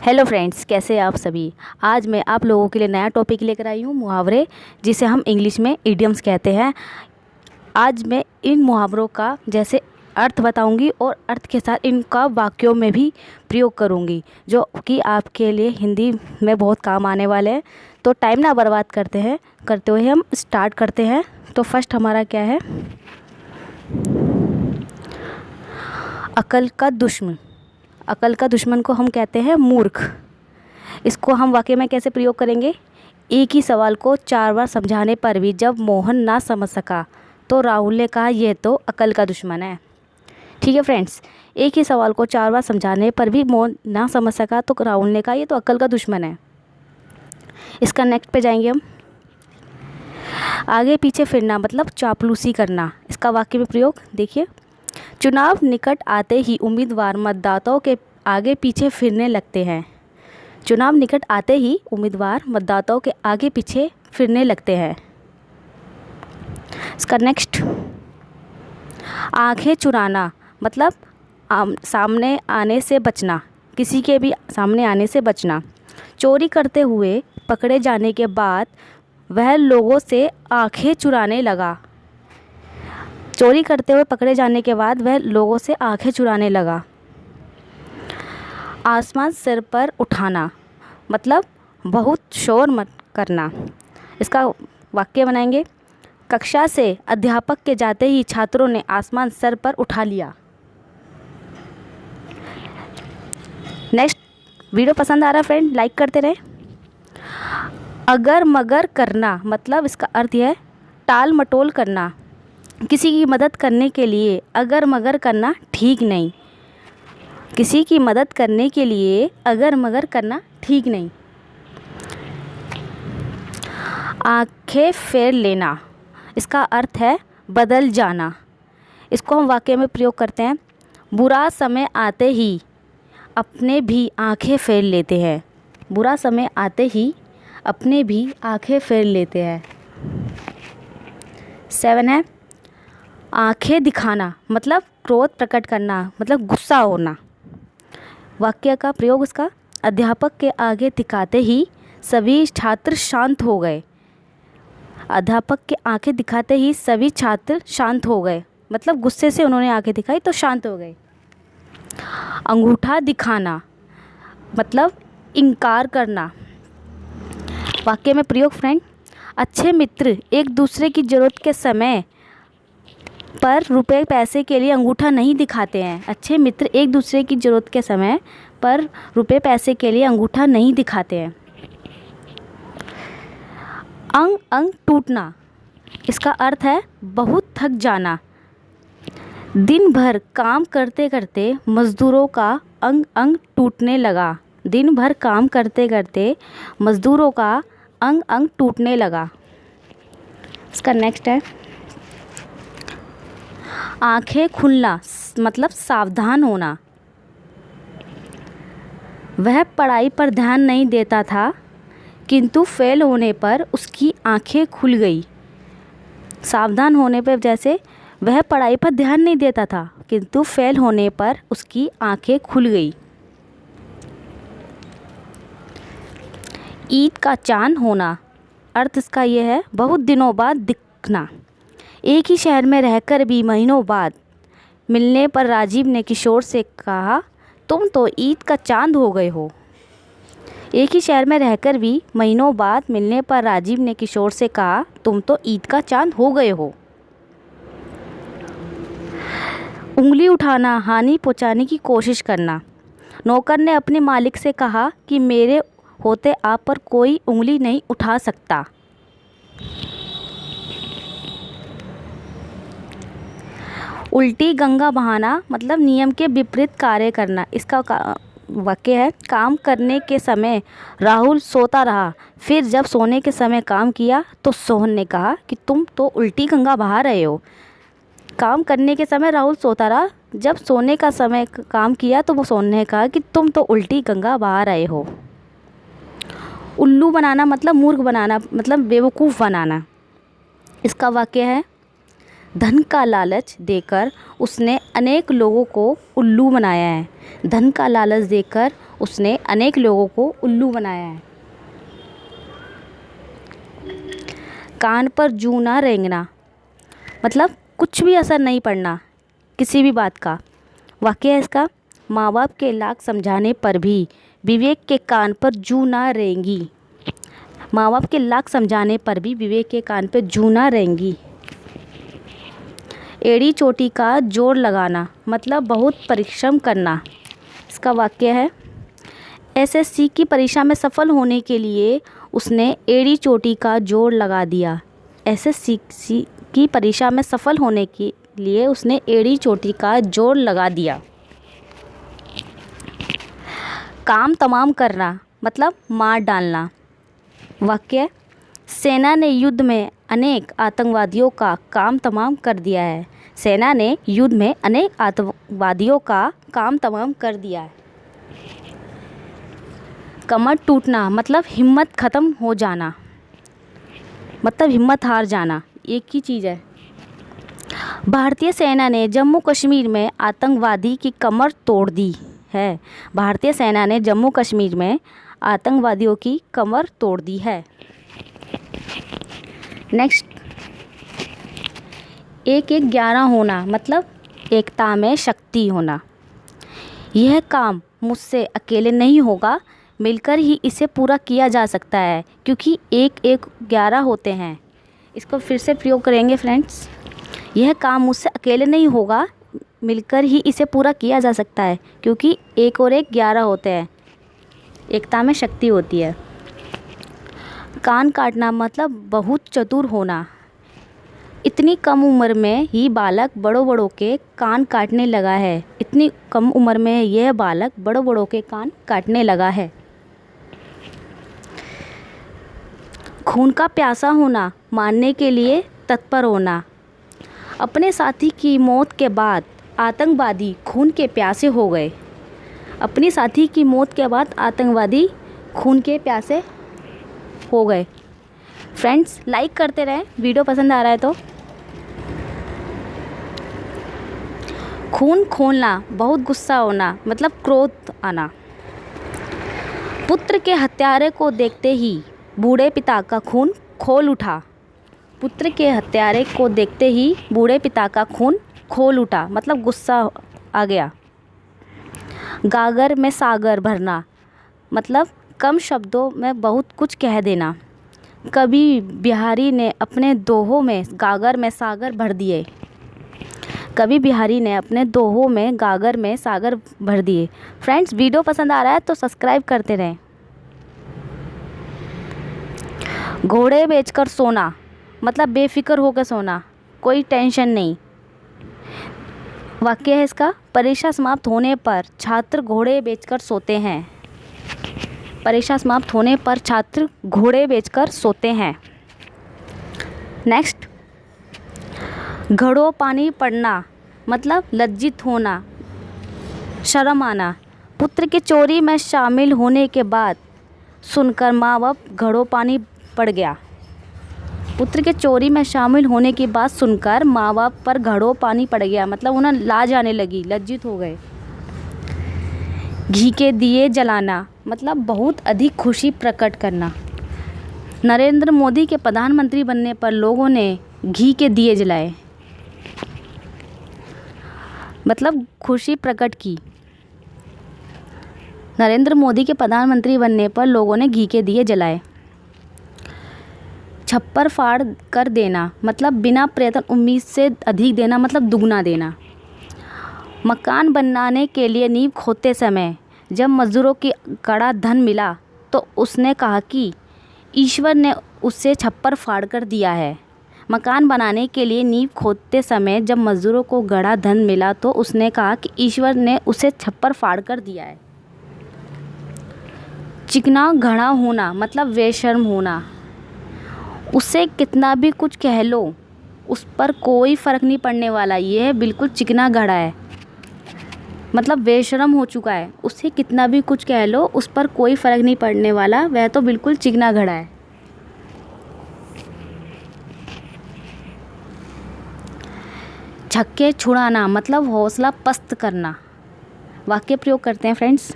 Hello friends, कैसे हैं आप सभी। आज मैं आप लोगों के लिए नया टॉपिक लेकर आई हूँ, मुहावरे, जिसे हम इंग्लिश में इडियम्स कहते हैं। आज मैं इन मुहावरों का जैसे अर्थ बताऊंगी और अर्थ के साथ इनका वाक्यों में भी प्रयोग करूंगी, जो कि आपके लिए हिंदी में बहुत काम आने वाले हैं। तो टाइम ना बर्बाद करते हुए हम स्टार्ट करते हैं। तो फर्स्ट हमारा क्या है, अकल का दुश्मन। अकल का दुश्मन को हम कहते हैं मूर्ख। इसको हम वाक्य में कैसे प्रयोग करेंगे। एक ही सवाल को 4 बार समझाने पर भी जब मोहन ना समझ सका तो राहुल ने कहा यह तो अकल का दुश्मन है। ठीक है फ्रेंड्स, एक ही सवाल को 4 बार समझाने पर भी मोहन ना समझ सका तो राहुल ने कहा यह तो अकल का दुश्मन है। इसका नेक्स्ट पे जाएंगे हम। आगे पीछे फिरना मतलब चापलूसी करना। इसका वाक्य में प्रयोग देखिए। चुनाव निकट आते ही उम्मीदवार मतदाताओं के आगे पीछे फिरने लगते हैं। चुनाव निकट आते ही उम्मीदवार मतदाताओं के आगे पीछे फिरने लगते हैं। इसका नेक्स्ट, आंखें चुराना मतलब सामने आने से बचना, किसी के भी सामने आने से बचना। चोरी करते हुए पकड़े जाने के बाद वह लोगों से आंखें चुराने लगा। चोरी करते हुए पकड़े जाने के बाद वह लोगों से आंखें चुराने लगा। आसमान सिर पर उठाना मतलब बहुत शोर मत करना। इसका वाक्य बनाएंगे। कक्षा से अध्यापक के जाते ही छात्रों ने आसमान सर पर उठा लिया। नेक्स्ट, वीडियो पसंद आ रहा फ्रेंड, लाइक करते रहें। अगर मगर करना मतलब इसका अर्थ है टाल मटोल करना, किसी की मदद करने के लिए अगर मगर करना ठीक नहीं। किसी की मदद करने के लिए अगर मगर करना ठीक नहीं। आंखें फेर लेना, इसका अर्थ है बदल जाना। इसको हम वाक्य में प्रयोग करते हैं। बुरा समय आते ही अपने भी आंखें फेर लेते हैं। बुरा समय आते ही अपने भी आंखें फेर लेते हैं। 7 है, आंखें दिखाना मतलब क्रोध प्रकट करना मतलब गुस्सा होना। वाक्य का प्रयोग इसका, अध्यापक के आगे दिखाते ही सभी छात्र शांत हो गए। अध्यापक के आंखें दिखाते ही सभी छात्र शांत हो गए मतलब गुस्से से उन्होंने आंखें दिखाई तो शांत हो गए। अंगूठा दिखाना मतलब इनकार करना। वाक्य में प्रयोग फ्रेंड, अच्छे मित्र एक दूसरे की ज़रूरत के समय पर रुपए पैसे के लिए अंगूठा नहीं दिखाते हैं। अच्छे मित्र एक दूसरे की ज़रूरत के समय पर रुपए पैसे के लिए अंगूठा नहीं दिखाते हैं। अंग अंग टूटना, इसका अर्थ है बहुत थक जाना। दिन भर काम करते करते मज़दूरों का अंग अंग टूटने लगा। दिन भर काम करते करते मज़दूरों का अंग अंग टूटने लगा। इसका नेक्स्ट है, आंखें खुलना मतलब सावधान होना। वह पढ़ाई पर ध्यान नहीं देता था किंतु फेल होने पर उसकी आंखें खुल गई। सावधान होने पर, जैसे वह पढ़ाई पर ध्यान नहीं देता था किंतु फेल होने पर उसकी आंखें खुल गई। ईद का चांद होना, अर्थ इसका यह है बहुत दिनों बाद दिखना। एक ही शहर में रहकर भी महीनों बाद मिलने पर राजीव ने किशोर से कहा तुम तो ईद का चांद हो गए हो। एक ही शहर में रहकर भी महीनों बाद मिलने पर राजीव ने किशोर से कहा तुम तो ईद का चांद हो गए हो। उंगली उठाना हानि पहुंचाने की कोशिश करना। नौकर ने अपने मालिक से कहा कि मेरे होते आप पर कोई उंगली नहीं उठा सकता। उल्टी गंगा बहाना मतलब नियम के विपरीत कार्य करना। इसका वाक्य है, काम करने के समय राहुल सोता रहा, फिर जब सोने के समय काम किया तो सोहन ने कहा कि तुम तो उल्टी गंगा बहा रहे हो। काम करने के समय राहुल सोता रहा, जब सोने का समय काम किया तो वो सोहन ने कहा कि तुम तो उल्टी गंगा बहा रहे हो। उल्लू बनाना मतलब मूर्ख बनाना मतलब बेवकूफ़ बनाना। इसका वाक्य है, धन का लालच देकर उसने अनेक लोगों को उल्लू बनाया है। धन का लालच देकर उसने अनेक लोगों को उल्लू बनाया है। कान पर जूं ना रेंगना, मतलब कुछ भी असर नहीं पड़ना किसी भी बात का। वाक्य है इसका, माँ बाप के लाख समझाने पर भी विवेक के कान पर जूं ना रेंगी। माँ बाप के लाख समझाने पर भी विवेक के कान पर जूं ना रेंगी। एड़ी चोटी का जोर लगाना, मतलब बहुत परिश्रम करना। इसका वाक्य है, एसएससी की परीक्षा में सफल होने के लिए उसने एड़ी चोटी का जोर लगा दिया। एसएससी की परीक्षा में सफल होने के लिए उसने एड़ी चोटी का जोर लगा दिया। काम तमाम करना, मतलब मार डालना। वाक्य, सेना ने युद्ध में अनेक आतंकवादियों का काम तमाम कर दिया है। सेना ने युद्ध में अनेक आतंकवादियों का काम तमाम कर दिया है। कमर टूटना, मतलब हिम्मत ख़त्म हो जाना, मतलब हिम्मत हार जाना, एक ही चीज़ है। भारतीय सेना ने जम्मू कश्मीर में आतंकवादी की कमर तोड़ दी है। भारतीय सेना ने जम्मू कश्मीर में आतंकवादियों की कमर तोड़ दी है। नेक्स्ट, 1-1-11 होना, मतलब एकता में शक्ति होना। यह काम मुझसे अकेले नहीं होगा, मिलकर ही इसे पूरा किया जा सकता है, क्योंकि 1-1-11 होते हैं। इसको फिर से प्रयोग करेंगे फ्रेंड्स। यह काम मुझसे अकेले नहीं होगा, मिलकर ही इसे पूरा किया जा सकता है, क्योंकि 1 और 1 11 होते हैं। एकता में शक्ति होती है। कान काटना, मतलब बहुत चतुर होना। इतनी कम उम्र में ही बालक बड़ों बड़ों के कान काटने लगा है। इतनी कम उम्र में यह बालक बड़ों बड़ों के कान काटने लगा है। खून का प्यासा होना, मारने के लिए तत्पर होना। अपने साथी की मौत के बाद आतंकवादी खून के प्यासे हो गए। अपनी साथी की मौत के बाद आतंकवादी खून के प्यासे हो गए। फ्रेंड्स, लाइक करते रहें वीडियो पसंद आ रहा है तो। खून खोलना, बहुत गुस्सा होना, मतलब क्रोध आना। पुत्र के हत्यारे को देखते ही बूढ़े पिता का खून खोल उठा। पुत्र के हत्यारे को देखते ही बूढ़े पिता का खून खोल उठा, मतलब गुस्सा आ गया। गागर में सागर भरना, मतलब कम शब्दों में बहुत कुछ कह देना। कभी बिहारी ने अपने दोहों में गागर में सागर भर दिए। कभी बिहारी ने अपने दोहों में गागर में सागर भर दिए। फ्रेंड्स, वीडियो पसंद आ रहा है तो सब्सक्राइब करते रहें। घोड़े बेचकर सोना, मतलब बेफिक्र होकर सोना, कोई टेंशन नहीं। वाक्य है इसका, परीक्षा समाप्त होने पर छात्र घोड़े बेचकर सोते हैं। परीक्षा समाप्त होने पर छात्र घोड़े बेचकर सोते हैं। नेक्स्ट, घड़ों पानी पड़ना, मतलब लज्जित होना, शर्म आना। पुत्र के चोरी में शामिल होने के बाद सुनकर माँ बाप घड़ों पानी पड़ गया। पुत्र के चोरी में शामिल होने की बात सुनकर माँ बाप पर घड़ों पानी पड़ गया, मतलब उन्हें लाज आने लगी, लज्जित हो गए। घी के दिए जलाना, मतलब बहुत अधिक खुशी प्रकट करना। नरेंद्र मोदी के प्रधानमंत्री बनने पर लोगों ने घी के दिए जलाए, मतलब खुशी प्रकट की। नरेंद्र मोदी के प्रधानमंत्री बनने पर लोगों ने घी के दिए जलाए। छप्पर फाड़ कर देना, मतलब बिना प्रयत्न उम्मीद से अधिक देना, मतलब दुगना देना। मकान बनाने के लिए नींव खोदते समय जब मजदूरों की कड़ा धन मिला तो उसने कहा कि ईश्वर ने उससे छप्पर फाड़ कर दिया है। मकान बनाने के लिए नींव खोदते समय जब मजदूरों को गड़ा धन मिला तो उसने कहा कि ईश्वर ने उसे छप्पर फाड़ कर दिया है। चिकना घड़ा होना, मतलब बेशर्म होना। उससे कितना भी कुछ कह लो उस पर कोई फ़र्क नहीं पड़ने वाला, यह बिल्कुल चिकना घड़ा है, मतलब बेशर्म हो चुका है। उससे कितना भी कुछ कह लो उस पर कोई फ़र्क नहीं पड़ने वाला, वह तो बिल्कुल चिकना घड़ा है। छक्के छुड़ाना मतलब हौसला पस्त करना। वाक्य प्रयोग करते हैं फ्रेंड्स।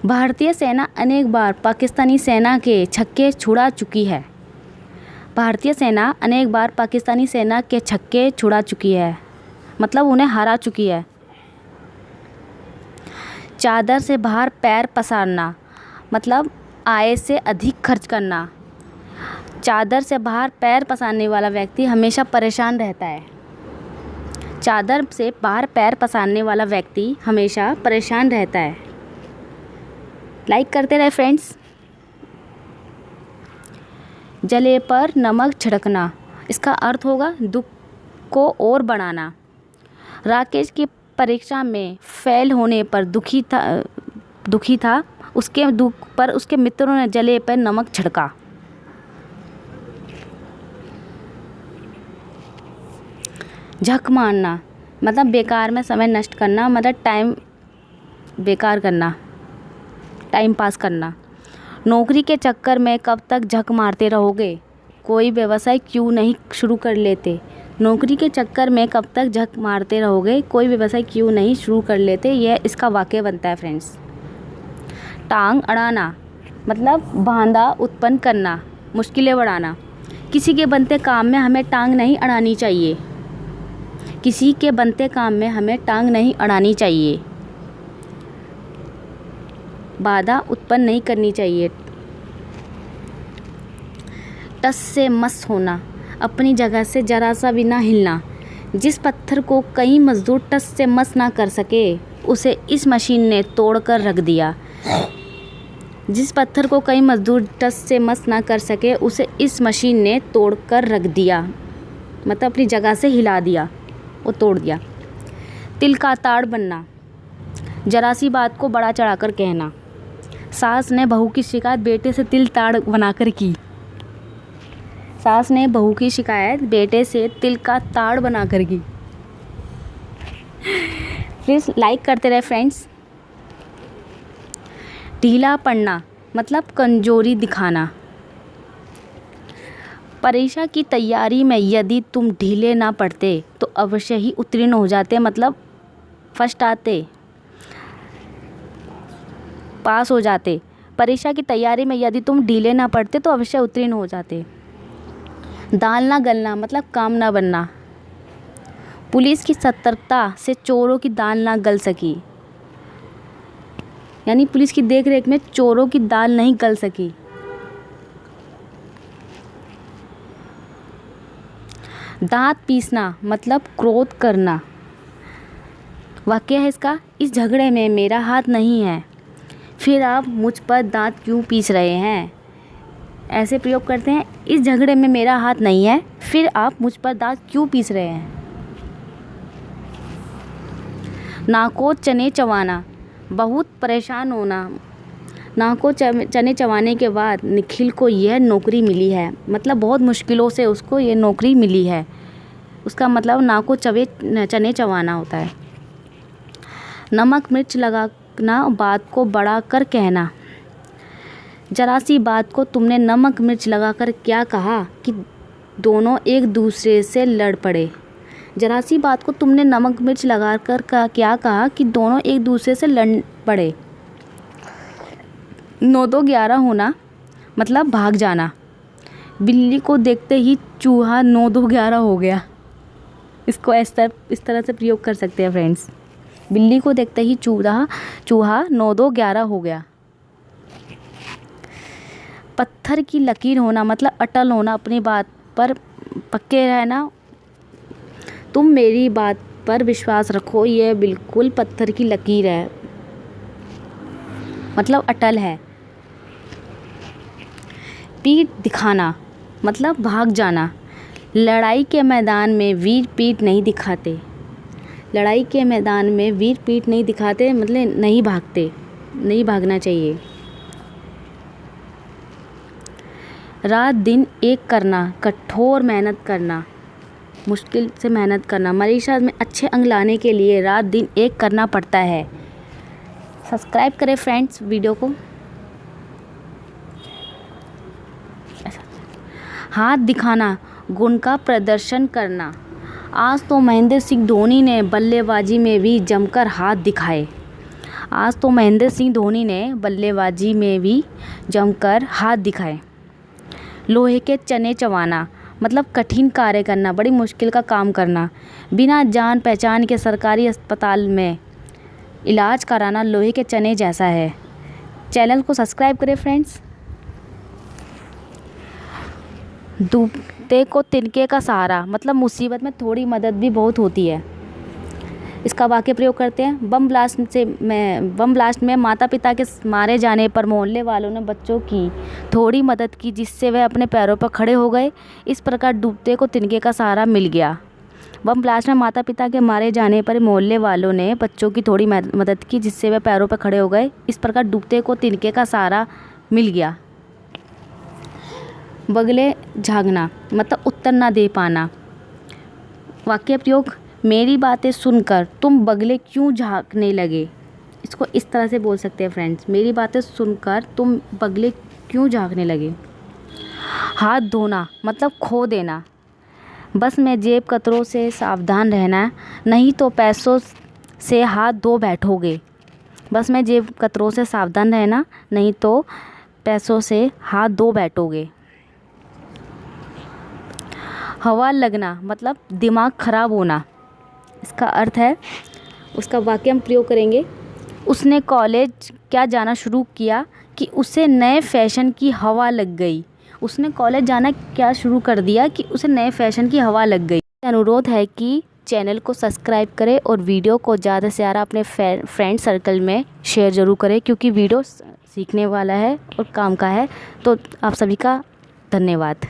भारतीय सेना अनेक बार पाकिस्तानी सेना के छक्के छुड़ा चुकी है। भारतीय सेना अनेक बार पाकिस्तानी सेना के छक्के छुड़ा चुकी है मतलब उन्हें हरा चुकी है। चादर से बाहर पैर पसारना मतलब आय से अधिक खर्च करना। चादर से बाहर पैर पसारने वाला व्यक्ति हमेशा परेशान रहता है। चादर से बाहर पैर पसारने वाला व्यक्ति हमेशा परेशान रहता है। लाइक करते रहे फ्रेंड्स। जले पर नमक छिड़कना, इसका अर्थ होगा दुख को और बढ़ाना। राकेश की परीक्षा में फेल होने पर दुखी था। उसके दुख पर उसके मित्रों ने जले पर नमक छिड़का। झक मारना मतलब बेकार में समय नष्ट करना मतलब टाइम बेकार करना, टाइम पास करना। नौकरी के चक्कर में कब तक झक मारते रहोगे, कोई व्यवसाय क्यों नहीं शुरू कर लेते। नौकरी के चक्कर में कब तक झक मारते रहोगे, कोई व्यवसाय क्यों नहीं शुरू कर लेते, यह इसका वाक्य बनता है फ्रेंड्स। टांग अड़ाना मतलब बांधा उत्पन्न करना, मुश्किलें बढ़ाना। किसी के बनते काम में हमें टांग नहीं अड़ानी चाहिए। किसी के बनते काम में हमें टांग नहीं अड़ानी चाहिए। बाधा उत्पन्न नहीं करनी चाहिए। टस से मस होना, अपनी जगह से जरा सा भी ना हिलना। जिस पत्थर को कई मजदूर टस से मस ना कर सके उसे इस मशीन ने तोड़ कर रख दिया। जिस पत्थर को कई मजदूर टस से मस ना कर सके उसे इस मशीन ने तोड़ कर रख दिया मतलब अपनी जगह से हिला दिया, वो तोड़ दिया। तिल का ताड़ बनना, जरा सी बात को बड़ा चढ़ाकर कहना। सास ने बहू की शिकायत बेटे से तिल ताड़ बनाकर की। सास ने बहू की शिकायत बेटे से तिल का ताड़ बनाकर की। प्लीज़ लाइक करते रहे फ्रेंड्स। ढीला पड़ना मतलब कमजोरी दिखाना। परीक्षा की तैयारी में यदि तुम ढीले ना पड़ते तो अवश्य ही उत्तीर्ण हो जाते मतलब फर्स्ट आते, पास हो जाते। परीक्षा की तैयारी में यदि तुम ढीले ना पड़ते तो अवश्य उत्तीर्ण हो जाते। दाल ना गलना मतलब काम ना बनना। पुलिस की सतर्कता से चोरों की दाल ना गल सकी यानी पुलिस की देखरेख में चोरों की दाल नहीं गल सकी। दांत पीसना मतलब क्रोध करना। वाक्य है इसका, इस झगड़े में मेरा हाथ नहीं है, फिर आप मुझ पर दांत क्यों पीस रहे हैं। ऐसे प्रयोग करते हैं, इस झगड़े में मेरा हाथ नहीं है, फिर आप मुझ पर दांत क्यों पीस रहे हैं। नाको चने चबाना, बहुत परेशान होना। नाको चने चबाने के बाद निखिल को यह नौकरी मिली है मतलब बहुत मुश्किलों से उसको ये नौकरी मिली है। उसका मतलब नाको चने चबाना होता है। नमक मिर्च लगाना, बात को बढ़ा कर कहना। जरा सी बात को तुमने नमक मिर्च लगाकर क्या कहा कि दोनों एक दूसरे से लड़ पड़े। जरा सी बात को तुमने नमक मिर्च लगाकर क्या कहा कि दोनों एक दूसरे से लड़ पड़े। 9-2-11 होना मतलब भाग जाना। बिल्ली को देखते ही चूहा 9-2-11 हो गया। इसको इस तरह से प्रयोग कर सकते हैं फ्रेंड्स। बिल्ली को देखते ही चूहा 9-2-11 हो गया। पत्थर की लकीर होना मतलब अटल होना, अपनी बात पर पक्के रहना। तुम मेरी बात पर विश्वास रखो, यह बिल्कुल पत्थर की लकीर है मतलब अटल है। पीठ दिखाना मतलब भाग जाना। लड़ाई के मैदान में वीर पीठ नहीं दिखाते। लड़ाई के मैदान में वीर पीठ नहीं दिखाते मतलब नहीं भागते, नहीं भागना चाहिए। रात दिन एक करना, कठोर मेहनत करना, मुश्किल से मेहनत करना। परीक्षा में अच्छे अंक लाने के लिए रात दिन एक करना पड़ता है। सब्सक्राइब करें फ्रेंड्स वीडियो को। हाथ दिखाना, गुण का प्रदर्शन करना। आज तो महेंद्र सिंह धोनी ने बल्लेबाजी में भी जमकर हाथ दिखाए। आज तो महेंद्र सिंह धोनी ने बल्लेबाजी में भी जमकर हाथ दिखाए। लोहे के चने चबाना मतलब कठिन कार्य करना, बड़ी मुश्किल का काम करना। बिना जान पहचान के सरकारी अस्पताल में इलाज कराना लोहे के चने जैसा है। चैनल को सब्सक्राइब करें फ्रेंड्स। डूबते को तिनके का सहारा मतलब मुसीबत में थोड़ी मदद भी बहुत होती है। इसका वाक्य प्रयोग करते हैं। बम ब्लास्ट में माता पिता के मारे जाने पर मोहल्ले वालों ने बच्चों की थोड़ी मदद की, जिससे वह अपने पैरों पर खड़े हो गए। इस प्रकार डूबते को तिनके का सहारा मिल गया। बम ब्लास्ट में माता पिता के मारे जाने पर मोहल्ले वालों ने बच्चों की थोड़ी मदद की, जिससे वह पैरों पर खड़े हो गए। इस प्रकार डूबते को तिनके का सहारा मिल गया। बगले झाँकना मतलब उत्तर ना दे पाना। वाक्य प्रयोग। मेरी बातें सुनकर तुम बगले क्यों झाँकने लगे। इसको इस तरह से बोल सकते हैं फ्रेंड्स। मेरी बातें सुनकर तुम बगले क्यों झाँकने लगे। हाथ धोना मतलब खो देना। बस में जेब कतरों से सावधान रहना, नहीं तो पैसों से हाथ धो बैठोगे। बस में जेब कतरों से सावधान रहना, नहीं तो पैसों से हाथ धो बैठोगे। हवा लगना मतलब दिमाग खराब होना। इसका अर्थ है, उसका वाक्य हम प्रयोग करेंगे। उसने कॉलेज क्या जाना शुरू किया कि उसे नए फैशन की हवा लग गई। उसने कॉलेज जाना क्या शुरू कर दिया कि उसे नए फैशन की हवा लग गई। अनुरोध है कि चैनल को सब्सक्राइब करें और वीडियो को ज़्यादा से ज़्यादा अपने फ्रेंड सर्कल में शेयर ज़रूर करें, क्योंकि वीडियो सीखने वाला है और काम का है। तो आप सभी का धन्यवाद।